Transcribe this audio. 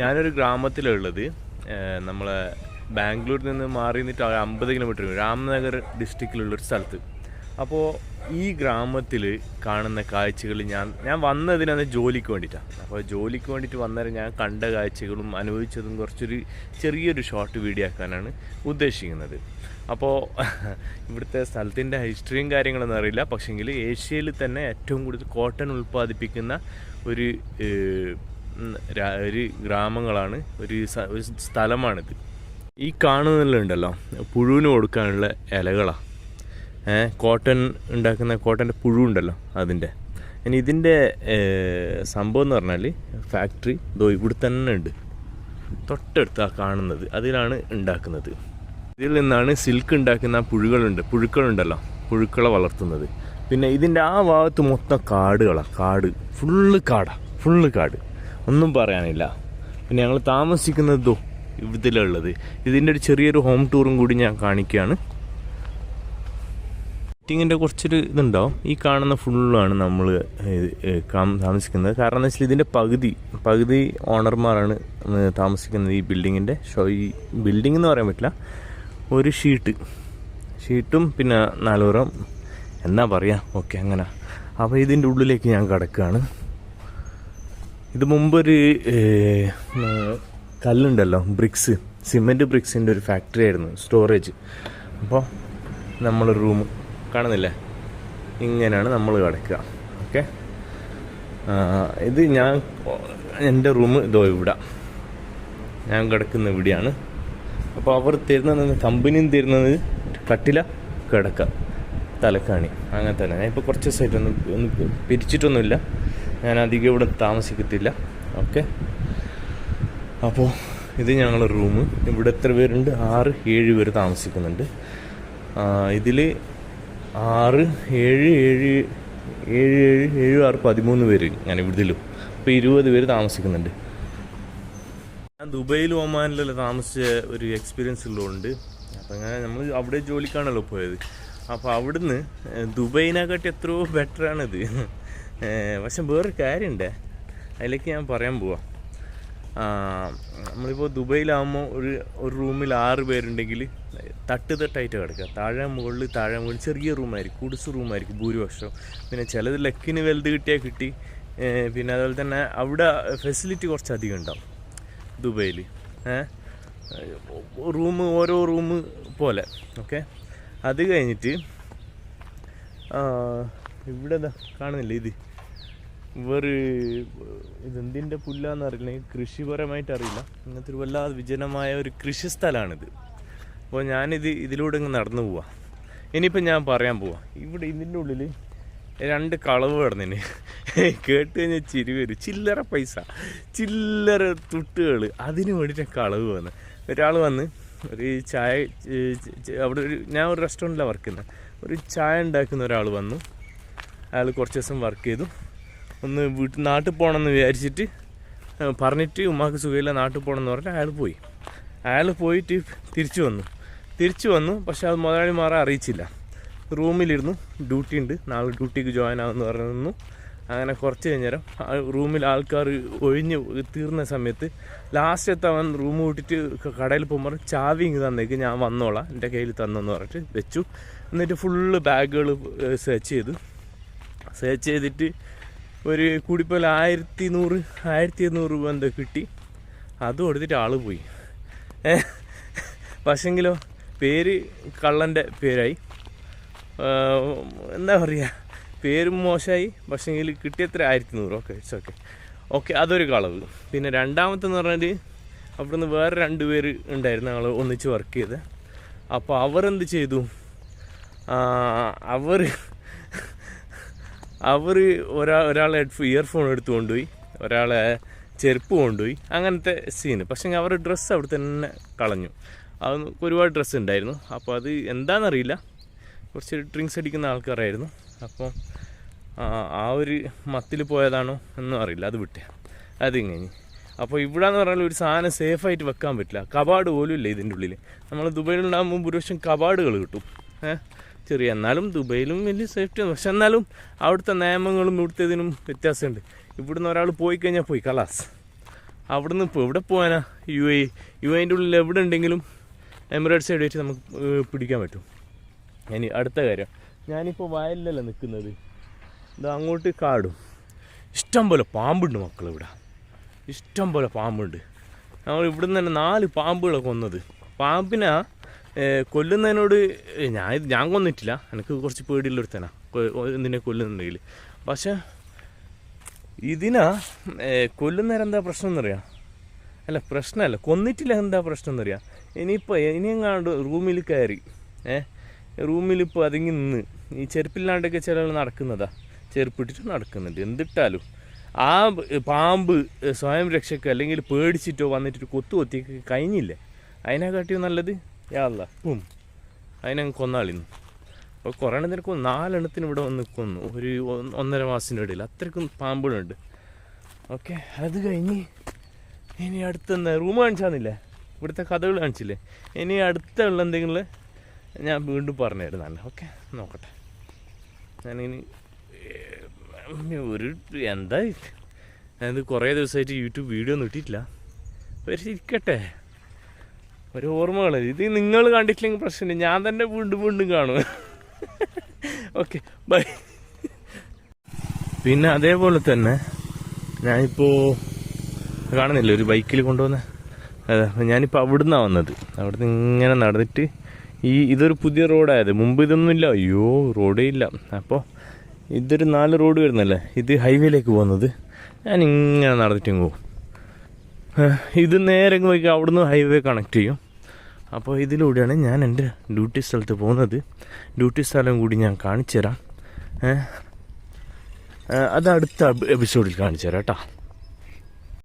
ഞാനൊരു ഗ്രാമത്തിലുള്ളത്. നമ്മളെ ബാംഗ്ലൂരിൽ നിന്ന് മാറി നിന്നിട്ട് 50 കിലോമീറ്റർ രാംനഗർ ഡിസ്ട്രിക്റ്റിലുള്ളൊരു സ്ഥലത്ത്. അപ്പോൾ ഈ ഗ്രാമത്തിൽ കാണുന്ന കാഴ്ചകൾ ഞാൻ വന്നതിനന്ന് ജോലിക്ക് വേണ്ടിയിട്ടാണ്. അപ്പോൾ ജോലിക്ക് വേണ്ടിയിട്ട് വന്നേരം ഞാൻ കണ്ട കാഴ്ചകളും അനുഭവിച്ചതും കുറച്ചൊരു ചെറിയൊരു ഷോർട്ട് വീഡിയോ ആക്കാനാണ് ഉദ്ദേശിക്കുന്നത്. അപ്പോൾ ഇവിടുത്തെ സ്ഥലത്തിൻ്റെ ഹിസ്റ്ററിയും കാര്യങ്ങളൊന്നും അറിയില്ല. പക്ഷേങ്കിൽ ഏഷ്യയിൽ തന്നെ ഏറ്റവും കൂടുതൽ കോട്ടൺ ഉൽപ്പാദിപ്പിക്കുന്ന ഒരു ഗ്രാമങ്ങളാണ്, ഒരു സ്ഥലമാണിത്. ഈ കാണുന്നതിലുണ്ടല്ലോ പുഴുവിന് കൊടുക്കാനുള്ള ഇലകളാണ്. കോട്ടൺ ഉണ്ടാക്കുന്ന കോട്ടൻ്റെ പുഴു ഉണ്ടല്ലോ അതിൻ്റെ. ഇനി ഇതിൻ്റെ സംഭവം എന്ന് പറഞ്ഞാൽ ഫാക്ടറി ഇവിടെ തന്നെ ഉണ്ട്, തൊട്ടടുത്ത് കാണുന്നത് അതിലാണ് ഉണ്ടാക്കുന്നത്. ഇതിൽ നിന്നാണ് സിൽക്ക് ഉണ്ടാക്കുന്ന പുഴുക്കളുണ്ടല്ലോ, പുഴുക്കളെ വളർത്തുന്നത്. പിന്നെ ഇതിൻ്റെ ആ ഭാഗത്ത് മൊത്തം കാട് ഫുള്ള് കാട്, ഒന്നും പറയാനില്ല. പിന്നെ ഞങ്ങൾ താമസിക്കുന്നതോ ഇതിലുള്ളത്. ഇതിൻ്റെ ഒരു ചെറിയൊരു ഹോം ടൂറും കൂടി ഞാൻ കാണിക്കുകയാണ്. ലൈറ്റിങ്ങിൻ്റെ കുറച്ചൊരു ഇതുണ്ടാവും. ഈ കാണുന്ന ഫുള്ളാണ് നമ്മൾ താമസിക്കുന്നത്. കാരണം എന്താ വെച്ചാൽ ഇതിൻ്റെ പകുതി ഓണർമാരാണ് താമസിക്കുന്നത് ഈ ബിൽഡിങ്ങിൻ്റെ. ഈ ബിൽഡിംഗ് എന്ന് പറയാൻ പറ്റില്ല, ഒരു ഷീട്ടും പിന്നെ 4 പുറം എന്നാ പറയുക, ഓക്കെ അങ്ങനെ. അപ്പോൾ ഇതിൻ്റെ ഉള്ളിലേക്ക് ഞാൻ കിടക്കുകയാണ്. ഇത് മുമ്പൊരു കല്ലുണ്ടല്ലോ, സിമെൻറ്റ് ബ്രിക്സിൻ്റെ ഒരു ഫാക്ടറി ആയിരുന്നു, സ്റ്റോറേജ്. അപ്പോൾ നമ്മൾ റൂം കാണുന്നില്ലേ, ഇങ്ങനെയാണ് നമ്മൾ കിടക്കുക. ഓക്കെ, ഇത് എൻ്റെ റൂം ഇതോ ഇവിടെ, ഞാൻ കിടക്കുന്ന ഇവിടെയാണ്. അപ്പോൾ അവർ തരുന്നത്, കമ്പനിയും തരുന്നത് കട്ടില, കിടക്ക, തലക്കാണി, അങ്ങനെ തന്നെ. ഞാൻ ഇപ്പോൾ കുറച്ച് ദിവസമായിട്ടൊന്നും പിരിച്ചിട്ടൊന്നുമില്ല, ഞാൻ അധികം ഇവിടെ താമസിക്കത്തില്ല. ഓക്കെ, അപ്പോൾ ഇത് ഞങ്ങളുടെ റൂം. ഇവിടെ എത്ര പേരുണ്ട്? 6-7 പേര് താമസിക്കുന്നുണ്ട്. ഇതിൽ 6, 7, 13 പേര് ഞാൻ ഇവിടുത്തിലും. ഇപ്പോൾ 20 പേര് താമസിക്കുന്നുണ്ട്. ഞാൻ ദുബൈയിലും ഒമാനിലെല്ലാം താമസിച്ച ഒരു എക്സ്പീരിയൻസ് ഉള്ളതുകൊണ്ട് അപ്പം അങ്ങനെ നമ്മൾ അവിടെ ജോലിക്കാണല്ലോ പോയത്. അപ്പോൾ അവിടുന്ന് ദുബൈനെക്കാട്ടി എത്രയോ ബെറ്ററാണിത്. പക്ഷെ വേറൊരു കാര്യമുണ്ട്, അതിലേക്ക് ഞാൻ പറയാൻ പോവാം. നമ്മളിപ്പോൾ ദുബൈയിലാകുമ്പോൾ ഒരു റൂമിൽ 6 പേരുണ്ടെങ്കിൽ തട്ടായിട്ട് കിടക്കുക. താഴെ മുകളിൽ ചെറിയ റൂമായിരിക്കും, കുടിസ് റൂമായിരിക്കും ഭൂരിപക്ഷം. പിന്നെ ചിലത് ലക്കിന് വലുത് കിട്ടിയാൽ കിട്ടി. പിന്നെ അതുപോലെ തന്നെ അവിടെ ഫെസിലിറ്റി കുറച്ചധികം ഉണ്ടാവും ദുബൈയിൽ. ഓരോ റൂം പോലെ. ഓക്കെ, അത് കഴിഞ്ഞിട്ട് ഇവിടെ കാണുന്നില്ല, ഇതെന്തിൻ്റെ പുല്ലാന്ന് അറിയില്ല, കൃഷിപരമായിട്ട് അറിയില്ല. ഇങ്ങനത്തെ ഒരു വല്ലാതെ വിജനമായ ഒരു കൃഷി സ്ഥലമാണിത്. അപ്പോൾ ഇതിലൂടെ ഇങ്ങ് നടന്നു പോവാം. ഇനിയിപ്പോൾ ഞാൻ പറയാൻ പോവാം, ഇവിടെ ഇതിൻ്റെ ഉള്ളിൽ 2 കളവ് കിടന്നതിന് കേട്ട് കഴിഞ്ഞാൽ ചിരി വരും. ചില്ലറ തുട്ടുകൾ, അതിന് വേണ്ടിയിട്ട് കളവ് വന്ന് ഒരാൾ വന്ന് ഒരു ചായ, അവിടെ ഞാൻ ഒരു റെസ്റ്റോറൻറ്റിലാണ് വർക്ക് ചെയ്യുന്നത്. ഒരു ചായ ഉണ്ടാക്കുന്ന ഒരാൾ വന്നു. അയാൾ കുറച്ച് ദിവസം വർക്ക് ചെയ്തു. ഒന്ന് നാട്ടിൽ പോകണമെന്ന് വിചാരിച്ചിട്ട് പറഞ്ഞിട്ട്, ഉമ്മാക്ക് സുഖമില്ല നാട്ടിൽ പോകണമെന്ന് പറഞ്ഞിട്ട് അയാൾ പോയിട്ട് തിരിച്ചു വന്നു. പക്ഷെ അത് മുതലാളിമാരെ അറിയിച്ചില്ല. റൂമിലിരുന്നു, ഡ്യൂട്ടി ഉണ്ട്, നാളെ ഡ്യൂട്ടിക്ക് ജോയിൻ ആവുമെന്ന് പറഞ്ഞു. അങ്ങനെ കുറച്ച് കഴിഞ്ഞേരം റൂമിൽ ആൾക്കാർ ഒഴിഞ്ഞ് തീർന്ന സമയത്ത് ലാസ്റ്റ് അവൻ റൂം വിട്ടിട്ട് കടയിൽ പോകുമ്പോൾ ചാവി ഇങ്ങ് തന്നേക്ക്, ഞാൻ വന്നോളാം, എൻ്റെ കയ്യിൽ തന്നെന്ന് പറഞ്ഞിട്ട് വെച്ചു. എന്നിട്ട് ഫുള്ള് ബാഗുകൾ സെർച്ച് ചെയ്തിട്ട് ഒരു കൂടിപ്പോലെ 1100 രൂപ എന്തോ കിട്ടി. അതും എടുത്തിട്ട് ആൾ പോയി. പക്ഷെങ്കിലോ പേര് കള്ളൻ്റെ പേരായി, എന്താ പറയുക, പേരും മോശമായി. പക്ഷെങ്കിൽ കിട്ടിയത്ര 1100. ഓക്കെ, ഇറ്റ്സ് ഓക്കെ, അതൊരു കളവ്. പിന്നെ രണ്ടാമത്തെന്ന് പറഞ്ഞാൽ അവിടുന്ന് വേറെ 2 പേര് ഉണ്ടായിരുന്നു, ഞങ്ങൾ ഒന്നിച്ച് വർക്ക് ചെയ്ത്. അപ്പോൾ അവരെന്ത് ചെയ്തു, ഒരാളെ ഇയർഫോൺ എടുത്ത് കൊണ്ടുപോയി, ഒരാളെ ചെരുപ്പ് കൊണ്ടുപോയി, അങ്ങനത്തെ സീന്. പക്ഷേ അവർ ഡ്രസ്സ് അവിടെ തന്നെ കളഞ്ഞു. അത് ഒരുപാട് ഡ്രസ്സ് ഉണ്ടായിരുന്നു. അപ്പോൾ അത് എന്താണെന്നറിയില്ല, കുറച്ച് ഡ്രിങ്ക്സ് അടിക്കുന്ന ആൾക്കാരായിരുന്നു. അപ്പോൾ ആ ഒരു മത്തിൽ പോയതാണോ എന്നും അറിയില്ല, അത് വിട്ടേ അതിങ്ങനെ. അപ്പോൾ ഇവിടെ എന്ന് പറഞ്ഞാൽ ഒരു സാധനം സേഫായിട്ട് വെക്കാൻ പറ്റില്ല, കബാഡ് പോലും ഇല്ല ഇതിൻ്റെ ഉള്ളിൽ. നമ്മൾ ദുബൈയിലുണ്ടാകുമ്പോൾ ഭൂരിപക്ഷം കബാഡുകൾ കിട്ടും, ചെറിയ. എന്നാലും ദുബൈയിലും വലിയ സേഫ്റ്റി ആണ്. പക്ഷെ എന്നാലും അവിടുത്തെ നിയമങ്ങളും ഇവിടുത്തേതിനും വ്യത്യാസമുണ്ട്. ഇവിടുന്ന് ഒരാൾ പോയി കഴിഞ്ഞാൽ പോയി, കലാസ് അവിടുന്ന് ഇപ്പോൾ എവിടെ പോകാനാ? യു എൻ്റെ ഉള്ളിൽ എവിടെ ഉണ്ടെങ്കിലും എമിറേറ്റ്സ് സൈഡ് വെച്ച് നമുക്ക് പിടിക്കാൻ പറ്റും. ഇനി അടുത്ത കാര്യം, ഞാനിപ്പോൾ വയലിലല്ല നിൽക്കുന്നത്, ഇത് അങ്ങോട്ട് കാടും. ഇഷ്ടം പോലെ പാമ്പുണ്ട് മക്കൾ, ഇവിടെ ഇഷ്ടം പോലെ പാമ്പുണ്ട്. നമ്മൾ ഇവിടുന്ന് തന്നെ 4 പാമ്പുകളെ കൊന്നത്. പാമ്പിനെ കൊല്ലുന്നതിനോട് ഞാൻ കൊന്നിട്ടില്ല, എനിക്ക് കുറച്ച് പേടിയുള്ളൊരുത്തനാ എന്തിനെ കൊല്ലുന്നുണ്ടെങ്കിൽ. പക്ഷേ ഇതിനാ കൊല്ലുന്നേരം എന്താ പ്രശ്നം എന്നറിയാം? അല്ല പ്രശ്നമല്ല, കൊന്നിട്ടില്ല എന്താ പ്രശ്നം എന്നറിയാം? ഇനിയെങ്ങാണ്ട് റൂമിൽ കയറി റൂമിലിപ്പോൾ അതിങ്ങി നിന്ന് ഈ ചെരുപ്പില്ലാണ്ടൊക്കെ ചില നടക്കുന്നതാ, ചെരുപ്പിട്ടിട്ട് നടക്കുന്നുണ്ട്. എന്തിട്ടാലും ആ പാമ്പ് സ്വയം രക്ഷയ്ക്ക് അല്ലെങ്കിൽ പേടിച്ചിട്ടോ വന്നിട്ട് കൊത്തിയൊക്കെ കഴിഞ്ഞില്ലേ? അതിനെക്കാട്ടിയും നല്ലത് യാല്ല അതിനങ്ങ് കൊന്നാളിന്ന്. അപ്പോൾ കുറേ എണ്ണത്തിന് 4 എണ്ണത്തിന് ഇവിടെ വന്ന് കൊന്നു, ഒരു 1.5 മാസത്തിൻ്റെ ഇടയിൽ. അത്രയ്ക്കും പാമ്പുകളുണ്ട്. ഓക്കെ, അത് കഴിഞ്ഞ് ഇനി അടുത്തെന്താ റൂം കാണിച്ചാന്നില്ലേ, ഇവിടുത്തെ കഥകൾ കാണിച്ചില്ലേ? ഇനി അടുത്തുള്ള എന്തെങ്കിലും ഞാൻ വീണ്ടും പറഞ്ഞു തരുന്നതാണ്. ഓക്കെ, നോക്കട്ടെ. ഞാനിനി എന്താ ഞാനിത് കുറേ ദിവസമായിട്ട് യൂട്യൂബ് വീഡിയോ ഒന്നും ഇട്ടിട്ടില്ല. പക്ഷേ ഇരിക്കട്ടെ, ഒരു ഓർമ്മകൾ. ഇത് നിങ്ങൾ കണ്ടിട്ടില്ലെങ്കിൽ പ്രശ്നമില്ല, ഞാൻ തന്നെ വീണ്ടും കാണും. Okay, bye. പിന്നെ അതേപോലെ തന്നെ ഞാനിപ്പോൾ കാണുന്നില്ല ഒരു ബൈക്കിൽ കൊണ്ടുവന്ന, ഞാനിപ്പോൾ അവിടുന്നാണ് വന്നത്. അവിടുന്ന് ഇങ്ങനെ നടന്നിട്ട് ഇതൊരു പുതിയ റോഡായത്, മുമ്പ് ഇതൊന്നും ഇല്ല, അയ്യോ റോഡേ ഇല്ല. അപ്പോൾ ഇതൊരു 4 റോഡ് വരുന്നല്ലേ, ഇത് ഹൈവേയിലേക്ക് പോകുന്നത്. ഞാൻ ഇങ്ങനെ നടന്നിട്ട് പോകും. ഇത് നേരെ പോയി അവിടുന്ന് ഹൈവേ കണക്ട് ചെയ്യും. അപ്പോൾ ഇതിലൂടെയാണ് ഞാൻ എൻ്റെ ഡ്യൂട്ടി സ്ഥലത്ത് പോകുന്നത്. ഡ്യൂട്ടി സ്ഥലം കൂടി ഞാൻ കാണിച്ചു തരാം. അത് അടുത്ത എപ്പിസോഡിൽ കാണിച്ചു തരാം കേട്ടോ.